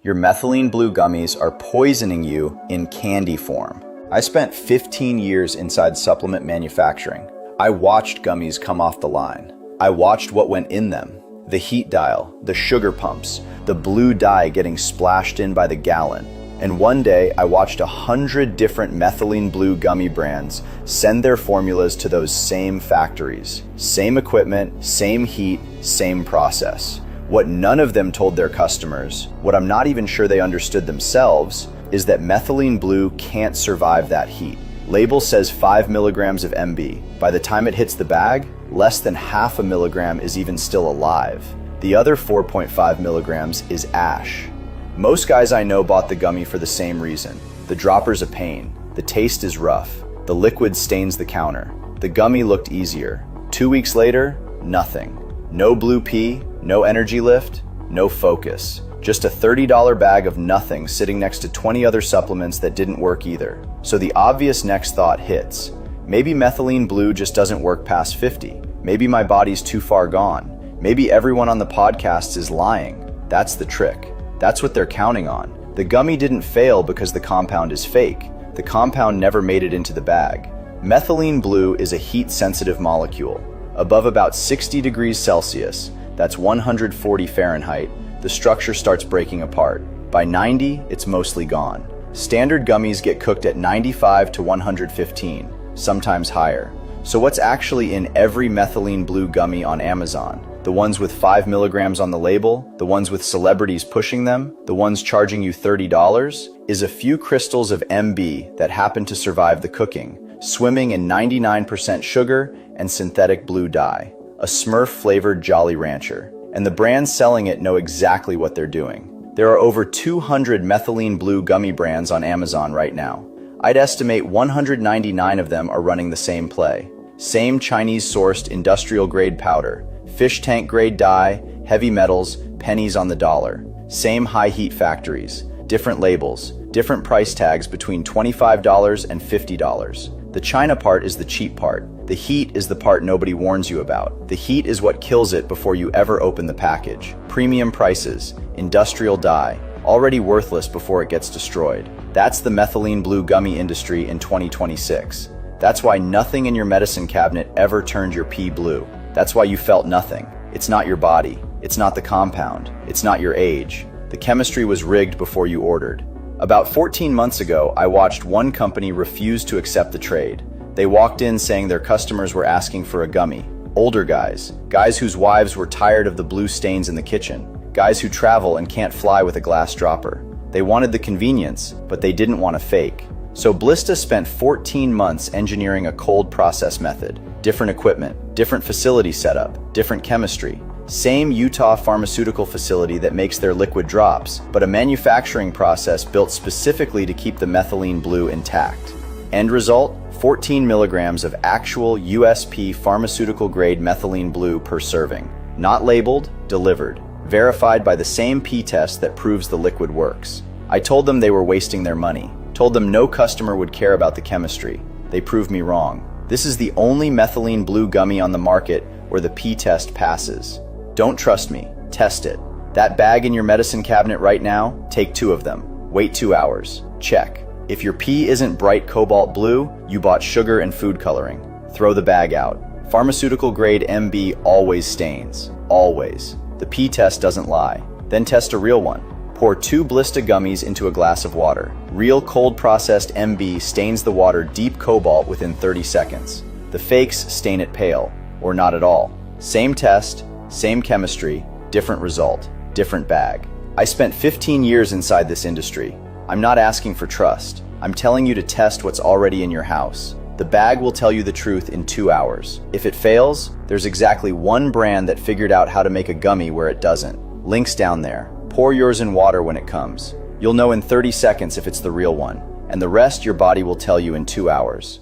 Your methylene blue gummies are poisoning you in candy form. I spent 15 years inside supplement manufacturing. I watched gummies come off the line. I watched what went in them. The heat dial, the sugar pumps, the blue dye getting splashed in by the gallon. And one day, I watched 100 different methylene blue gummy brands send their formulas to those same factories. Same equipment, same heat, same process. What none of them told their customers, what I'm not even sure they understood themselves, is that methylene blue can't survive that heat. Label says 5 milligrams of MB. By the time it hits the bag, less than half a milligram is even still alive. The other 4.5 milligrams is ash. Most guys I know bought the gummy for the same reason. The dropper's a pain. The taste is rough. The liquid stains the counter. The gummy looked easier. 2 weeks later, nothing. No blue pea, no energy lift, no focus. Just a $30 bag of nothing sitting next to 20 other supplements that didn't work either. So the obvious next thought hits. Maybe methylene blue just doesn't work past 50. Maybe my body's too far gone. Maybe everyone on the podcast is lying. That's the trick. That's what they're counting on. The gummy didn't fail because the compound is fake. The compound never made it into the bag. Methylene blue is a heat-sensitive molecule. Above about 60 degrees Celsius, that's 140 Fahrenheit, the structure starts breaking apart. By 90, it's mostly gone. Standard gummies get cooked at 95 to 115, sometimes higher. So what's actually in every methylene blue gummy on Amazon? The ones with 5 milligrams on the label, the ones with celebrities pushing them, the ones charging you $30, is a few crystals of MB that happen to survive the cooking, swimming in 99% sugar and synthetic blue dye. A Smurf-flavored Jolly Rancher. And the brands selling it know exactly what they're doing. There are over 200 methylene blue gummy brands on Amazon right now. I'd estimate 199 of them are running the same play. Same Chinese-sourced industrial-grade powder, fish tank-grade dye, heavy metals, pennies on the dollar. Same high-heat factories, different labels, different price tags between $25 and $50. The China part is the cheap part. The heat is the part nobody warns you about. The heat is what kills it before you ever open the package. Premium prices, industrial dye, already worthless before it gets destroyed. That's the methylene blue gummy industry in 2026. That's why nothing in your medicine cabinet ever turned your pee blue. That's why you felt nothing. It's not your body. It's not the compound. It's not your age. The chemistry was rigged before you ordered. About 14 months ago, I watched one company refuse to accept the trade. They walked in saying their customers were asking for a gummy. Older guys whose wives were tired of the blue stains in the kitchen, guys who travel and can't fly with a glass dropper. They wanted the convenience, but they didn't want a fake. So Blissta spent 14 months engineering a cold process method. Different equipment, different facility setup, different chemistry. Same Utah pharmaceutical facility that makes their liquid drops, but a manufacturing process built specifically to keep the methylene blue intact. End result? 14 milligrams of actual USP pharmaceutical-grade methylene blue per serving. Not labeled, delivered. Verified by the same P-test that proves the liquid works. I told them they were wasting their money. Told them no customer would care about the chemistry. They proved me wrong. This is the only methylene blue gummy on the market where the P-test passes. Don't trust me. Test it. That bag in your medicine cabinet right now, take 2 of them. Wait 2 hours. Check. If your pee isn't bright cobalt blue, you bought sugar and food coloring. Throw the bag out. Pharmaceutical grade MB always stains. Always. The pee test doesn't lie. Then test a real one. Pour 2 Blissta gummies into a glass of water. Real cold processed MB stains the water deep cobalt within 30 seconds. The fakes stain it pale, or not at all. Same test, same chemistry, different result, different bag. I spent 15 years inside this industry. I'm not asking for trust. I'm telling you to test what's already in your house. The bag will tell you the truth in 2 hours. If it fails, there's exactly one brand that figured out how to make a gummy where it doesn't. Link's down there. Pour yours in water when it comes. You'll know in 30 seconds if it's the real one, and the rest your body will tell you in 2 hours.